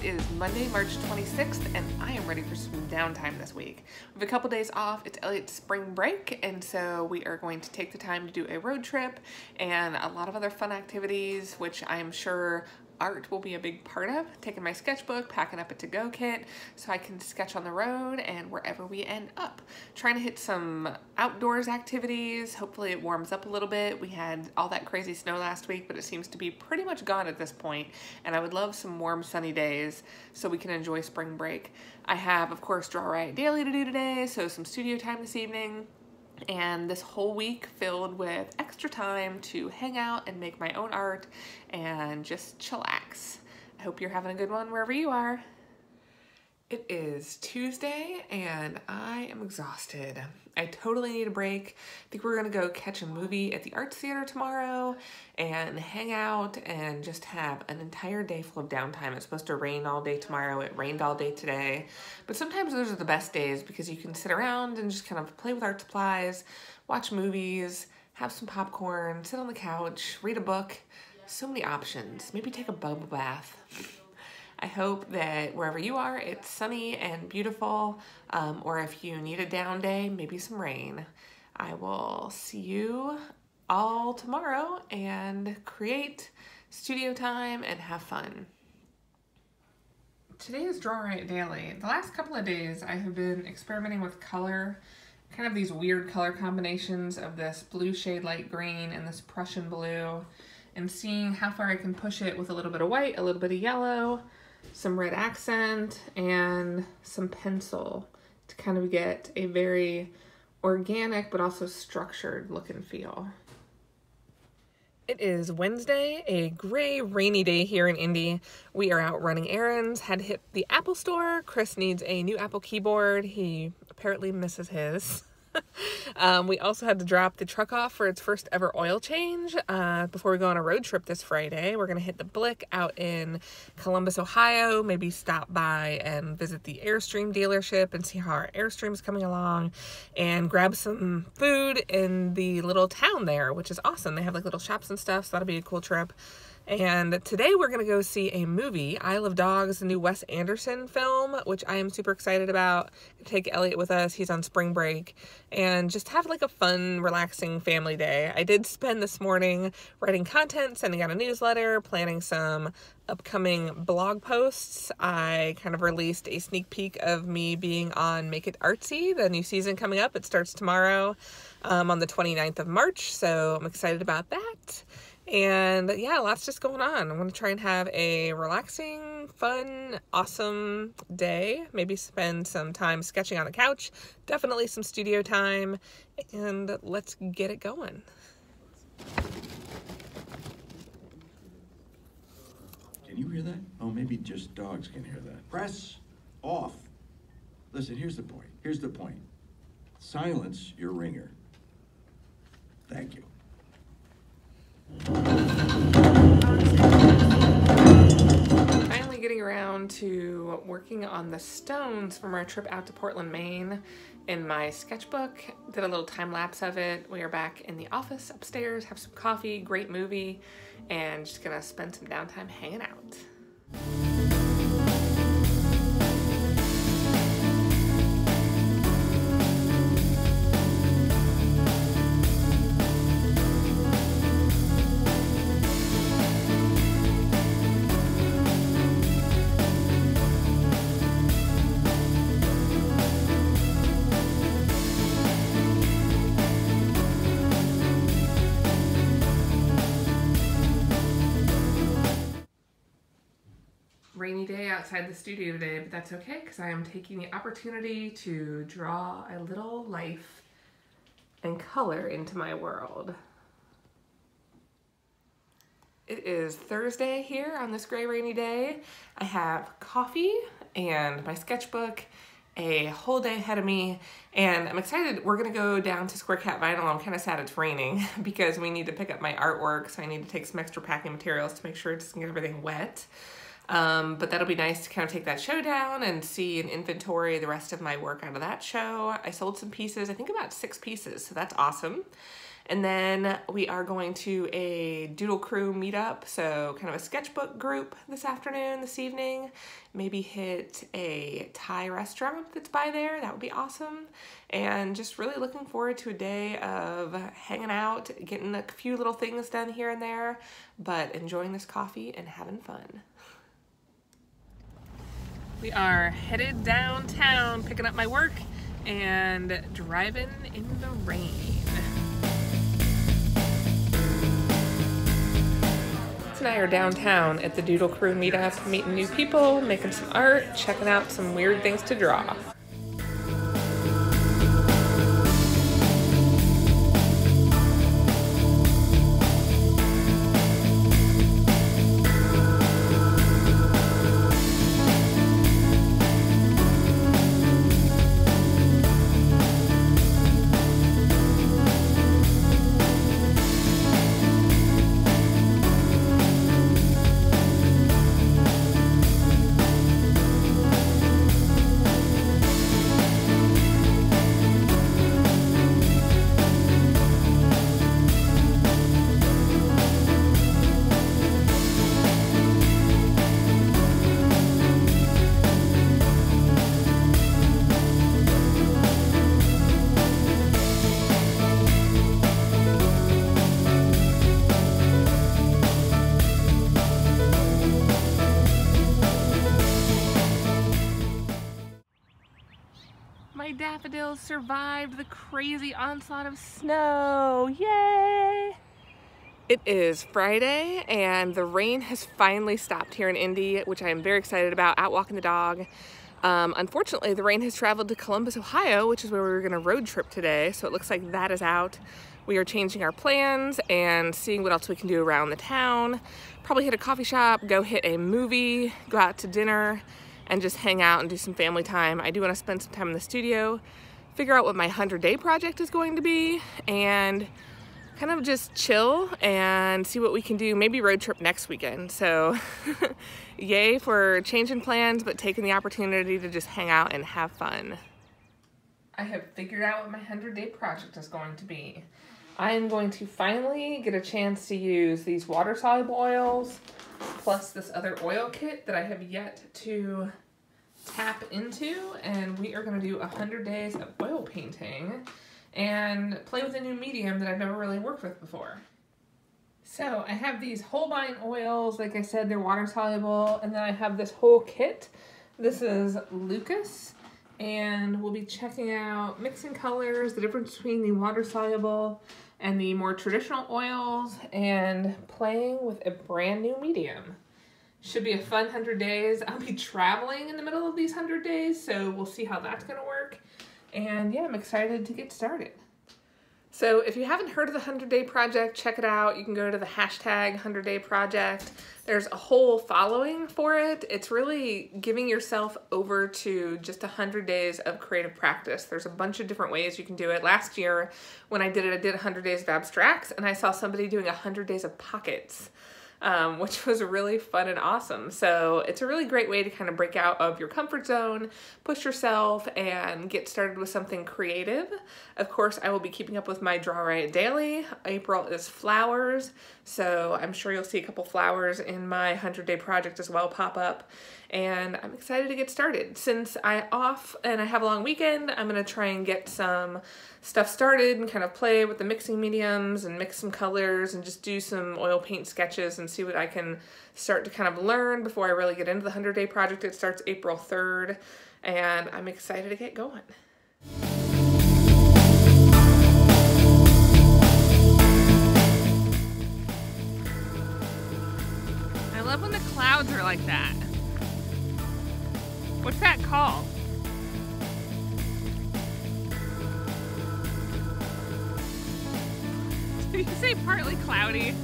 It is Monday, March 26th, and I am ready for some downtime this week. We have a couple days off. It's Elliot's spring break, and so we are going to take the time to do a road trip and a lot of other fun activities, which I am sure art will be a big part of. Taking my sketchbook, packing up a to-go kit so I can sketch on the road and wherever we end up. Trying to hit some outdoors activities. Hopefully it warms up a little bit. We had all that crazy snow last week, but it seems to be pretty much gone at this point, and I would love some warm sunny days so we can enjoy spring break. I have, of course, DrawRiotDaily to do today, so some studio time this evening. And this whole week filled with extra time to hang out and make my own art and just chillax. I hope you're having a good one wherever you are. It is Tuesday and I am exhausted. I totally need a break. I think we're gonna go catch a movie at the Arts Theater tomorrow and hang out and just have an entire day full of downtime. It's supposed to rain all day tomorrow. It rained all day today. But sometimes those are the best days because you can sit around and just kind of play with art supplies, watch movies, have some popcorn, sit on the couch, read a book. So many options. Maybe take a bubble bath. I hope that wherever you are, it's sunny and beautiful, or if you need a down day, maybe some rain. I will see you all tomorrow and create studio time and have fun. Today is DrawRiotDaily. The last couple of days I have been experimenting with color, kind of these weird color combinations of this blue shade light green and this Prussian blue, and seeing how far I can push it with a little bit of white, a little bit of yellow, some red accent, and some pencil to kind of get a very organic but also structured look and feel. It is Wednesday, a gray, rainy day here in Indy. We are out running errands, had to hit the Apple store. Chris needs a new Apple keyboard. He apparently misses his. We also had to drop the truck off for its first ever oil change before we go on a road trip this Friday. We're going to hit the Blick out in Columbus, Ohio, maybe stop by and visit the Airstream dealership and see how our Airstream is coming along, and grab some food in the little town there, which is awesome. They have like little shops and stuff, so that'll be a cool trip. And today we're going to go see a movie, Isle of Dogs, the new Wes Anderson film, which I am super excited about. Take Elliot with us. He's on spring break. And just have like a fun, relaxing family day. I did spend this morning writing content, sending out a newsletter, planning some upcoming blog posts. I kind of released a sneak peek of me being on Make It Artsy, the new season coming up. It starts tomorrow on the 29th of March, so I'm excited about that. And yeah, lots just going on. I'm going to try and have a relaxing, fun, awesome day. Maybe spend some time sketching on the couch. Definitely some studio time. And let's get it going. Can you hear that? Oh, maybe just dogs can hear that. Press off. Listen, here's the point. Here's the point. Silence your ringer. Thank you. Finally getting around to working on the stones from our trip out to Portland, Maine in my sketchbook. Did a little time lapse of it. We are back in the office upstairs, have some coffee, great movie, and just gonna spend some downtime hanging out. Rainy day outside the studio today, but that's okay because I am taking the opportunity to draw a little life and color into my world. It is Thursday here on this gray rainy day. I have coffee and my sketchbook, a whole day ahead of me, and I'm excited. We're gonna go down to Square Cat Vinyl. I'm kind of sad it's raining because we need to pick up my artwork, so I need to take some extra packing materials to make sure it doesn't get everything wet. But that'll be nice to kind of take that show down and see and inventory the rest of my work out of that show. I sold some pieces, I think about 6 pieces, so that's awesome. And then we are going to a Doodle crew meetup, so kind of a sketchbook group this evening. Maybe hit a Thai restaurant that's by there. That would be awesome. And just really looking forward to a day of hanging out, getting a few little things done here and there, but enjoying this coffee and having fun. We are headed downtown, picking up my work and driving in the rain. And I are downtown at the Doodle crew meetup, meeting new people, making some art, checking out some weird things to draw. My daffodils survived the crazy onslaught of snow. Yay! It is Friday and the rain has finally stopped here in Indy, which I am very excited about, out walking the dog. Unfortunately, the rain has traveled to Columbus, Ohio, which is where we were going to road trip today, so it looks like that is out. We are changing our plans and seeing what else we can do around the town. Probably hit a coffee shop, go hit a movie, go out to dinner, and just hang out and do some family time. I do want to spend some time in the studio, figure out what my 100-day project is going to be, and kind of just chill and see what we can do, maybe road trip next weekend. So yay for changing plans, but taking the opportunity to just hang out and have fun. I have figured out what my 100-day project is going to be. I am going to finally get a chance to use these water-soluble oils, plus this other oil kit that I have yet to tap into, and we are going to do 100 days of oil painting and play with a new medium that I've never really worked with before. So I have these Holbein oils, like I said, they're water soluble, and then I have this whole kit. This is Lucas, and we'll be checking out mixing colors, the difference between the water soluble and the more traditional oils, and playing with a brand new medium. Should be a fun 100 days. I'll be traveling in the middle of these 100 days, so we'll see how that's gonna work. And yeah, I'm excited to get started. So if you haven't heard of the 100-day project, check it out. You can go to the hashtag 100-day project. There's a whole following for it. It's really giving yourself over to just 100 days of creative practice. There's a bunch of different ways you can do it. Last year when I did it, I did 100 days of abstracts, and I saw somebody doing 100 days of pockets. Which was really fun and awesome. So it's a really great way to kind of break out of your comfort zone, push yourself, and get started with something creative. Of course, I will be keeping up with my DrawRiotDaily. April is flowers, so I'm sure you'll see a couple flowers in my 100-day project as well pop up. And I'm excited to get started. Since I'm off and I have a long weekend, I'm gonna try and get some stuff started and kind of play with the mixing mediums and mix some colors and just do some oil paint sketches and see what I can start to kind of learn before I really get into the 100-day project. It starts April 3rd, and I'm excited to get going. I love when the clouds are like that. What's that called? Did you say partly cloudy?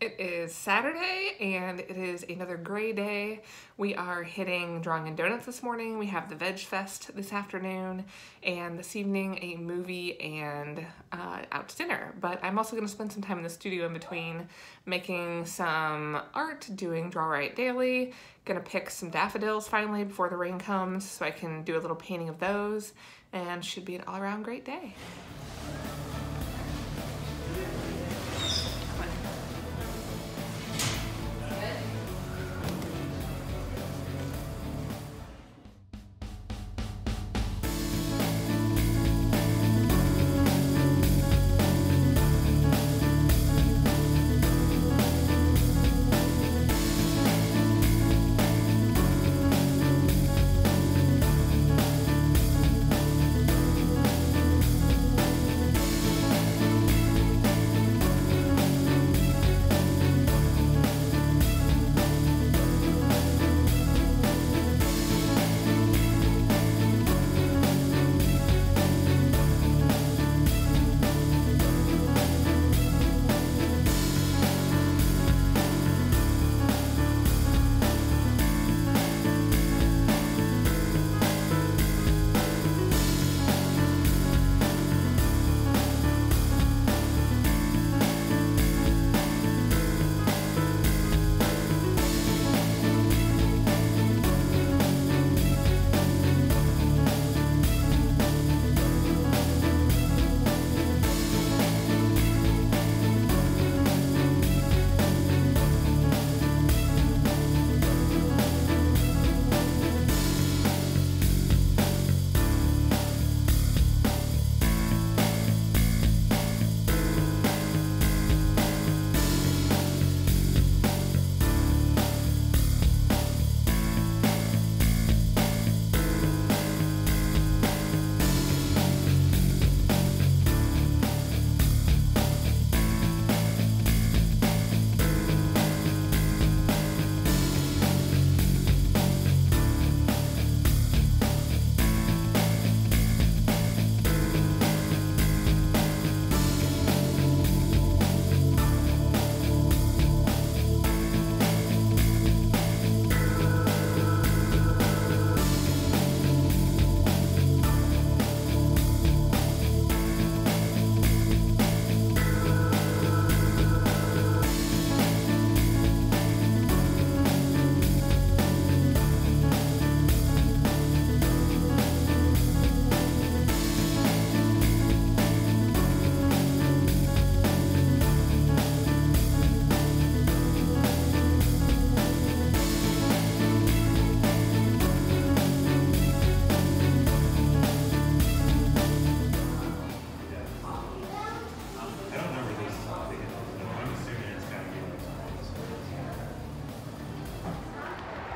It It is Saturday and it is another gray day. We are hitting Drawing and Donuts this morning. We have the Veg Fest this afternoon, and this evening a movie and out to dinner. But I'm also going to spend some time in the studio in between making some art, doing DrawRiotDaily. Gonna pick some daffodils finally before the rain comes so I can do a little painting of those, and should be an all-around great day.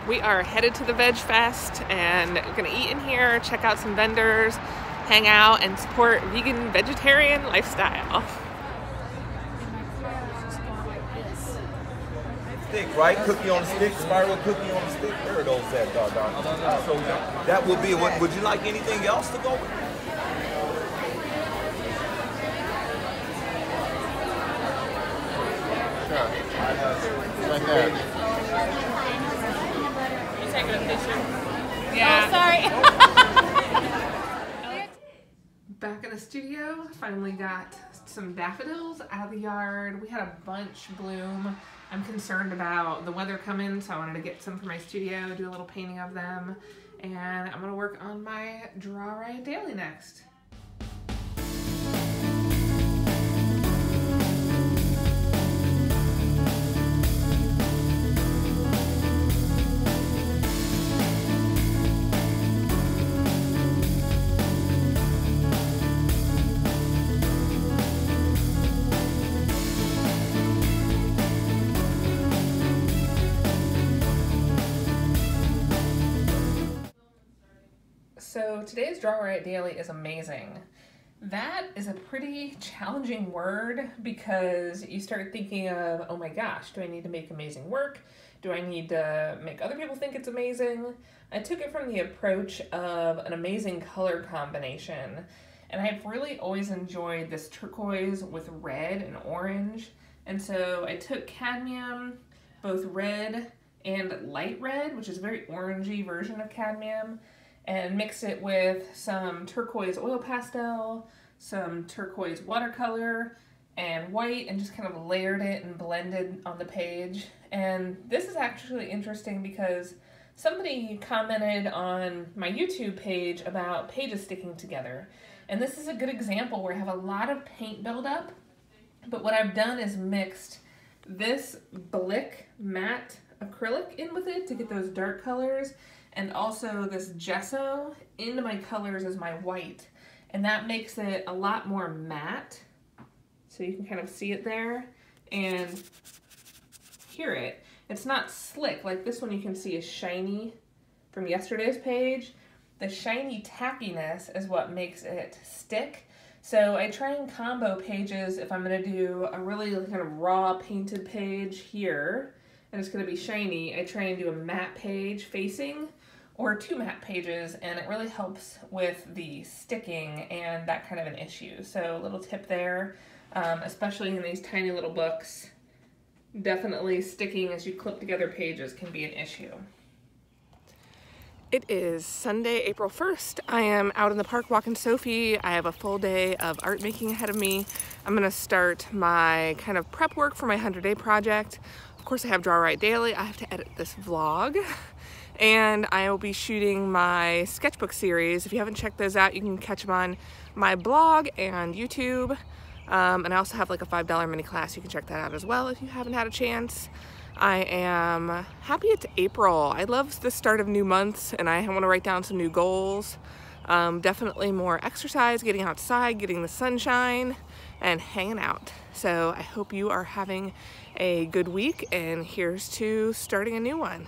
We are headed to the Veg Fest and we're gonna eat in here, check out some vendors, hang out, and support vegan vegetarian lifestyle. Stick, right? Cookie on a stick, spiral cookie on a stick. Where are those at, doggone? So that would be what. Would you like anything else to go with? Sure. Right there. You taking a picture? Yeah. Oh, sorry. Back in the studio, finally got some daffodils out of the yard. We had a bunch bloom. I'm concerned about the weather coming, so I wanted to get some for my studio, do a little painting of them, and I'm gonna work on my DrawRiotDaily next. So today's DrawRiotDaily is amazing. That is a pretty challenging word because you start thinking of, oh my gosh, do I need to make amazing work? Do I need to make other people think it's amazing? I took it from the approach of an amazing color combination, and I've really always enjoyed this turquoise with red and orange, And so I took cadmium, both red and light red, which is a very orangey version of cadmium, and mixed it with some turquoise oil pastel, some turquoise watercolor, and white, and just kind of layered it and blended on the page. And this is actually interesting because somebody commented on my YouTube page about pages sticking together. And this is a good example where I have a lot of paint buildup, but what I've done is mixed this Blick matte acrylic in with it to get those dark colors, and also this gesso into my colors as my white. And that makes it a lot more matte. So you can kind of see it there and hear it. It's not slick, like this one you can see is shiny from yesterday's page. The shiny tackiness is what makes it stick. So I try and combo pages if I'm gonna do a really kind of raw painted page here, and it's gonna be shiny. I try and do a matte page facing, or 2 matte pages, and it really helps with the sticking and that kind of an issue. So a little tip there, especially in these tiny little books. Definitely sticking as you clip together pages can be an issue. It is Sunday, April 1st. I am out in the park walking Sophie. I have a full day of art making ahead of me. I'm gonna start my kind of prep work for my 100-day project. Of course, I have DrawRiotDaily. I have to edit this vlog. And I will be shooting my sketchbook series. If you haven't checked those out, you can catch them on my blog and YouTube. And I also have like a $5 mini class. You can check that out as well if you haven't had a chance. I am happy it's April. I love the start of new months, and I want to write down some new goals. Definitely more exercise, getting outside, getting the sunshine, and hanging out. So I hope you are having a good week, and here's to starting a new one.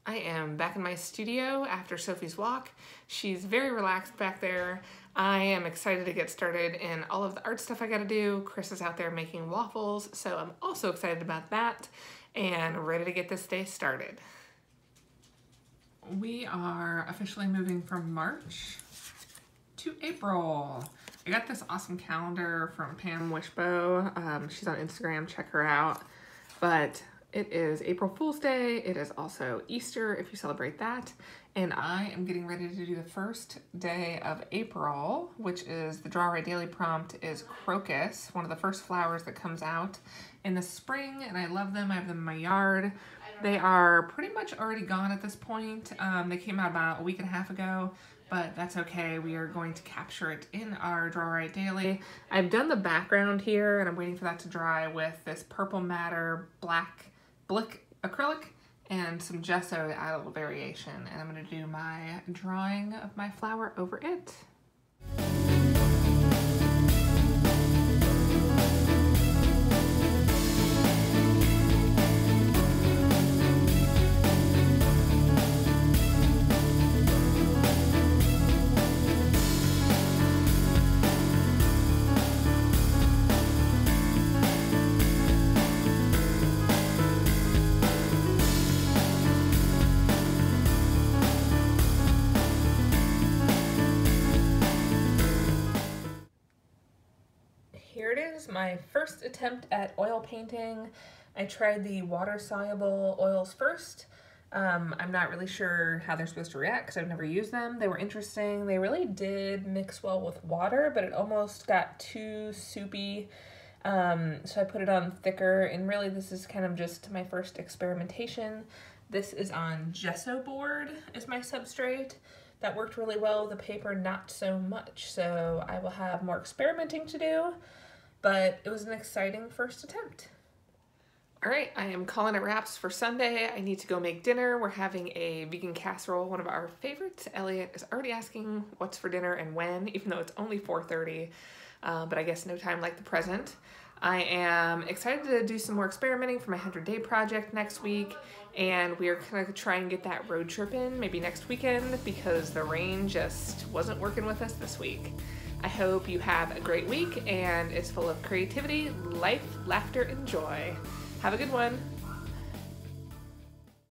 I am back in my studio after Sophie's walk. She's very relaxed back there. I am excited to get started in all of the art stuff I gotta do. Chris is out there making waffles, so I'm also excited about that and ready to get this day started. We are officially moving from March to April. I got this awesome calendar from Pam Wishbow. She's on Instagram, check her out. But it is April Fool's Day. It is also Easter if you celebrate that. And I am getting ready to do the first day of April, which is the DrawRiot Daily prompt is Crocus, one of the first flowers that comes out in the spring, and I love them. I have them in my yard. They are pretty much already gone at this point. They came out about a week and a half ago, but that's okay. We are going to capture it in our DrawRiot Daily. I've done the background here, and I'm waiting for that to dry with this Purple Matter Black Blick acrylic and some gesso to add a little variation. And I'm going to do my drawing of my flower over it. Here it is, my first attempt at oil painting. I tried the water-soluble oils first. I'm not really sure how they're supposed to react because I've never used them. They were interesting. They really did mix well with water, but it almost got too soupy. So I put it on thicker, and really this is kind of just my first experimentation. This is on gesso board is my substrate. That worked really well. The paper, not so much. So I will have more experimenting to do, but it was an exciting first attempt. All right, I am calling it wraps for Sunday. I need to go make dinner. We're having a vegan casserole, one of our favorites. Elliot is already asking what's for dinner and when, even though it's only 4:30, but I guess no time like the present. I am excited to do some more experimenting for my 100-day project next week, and we are gonna try and get that road trip in maybe next weekend because the rain just wasn't working with us this week. I hope you have a great week and it's full of creativity, life, laughter, and joy. Have a good one.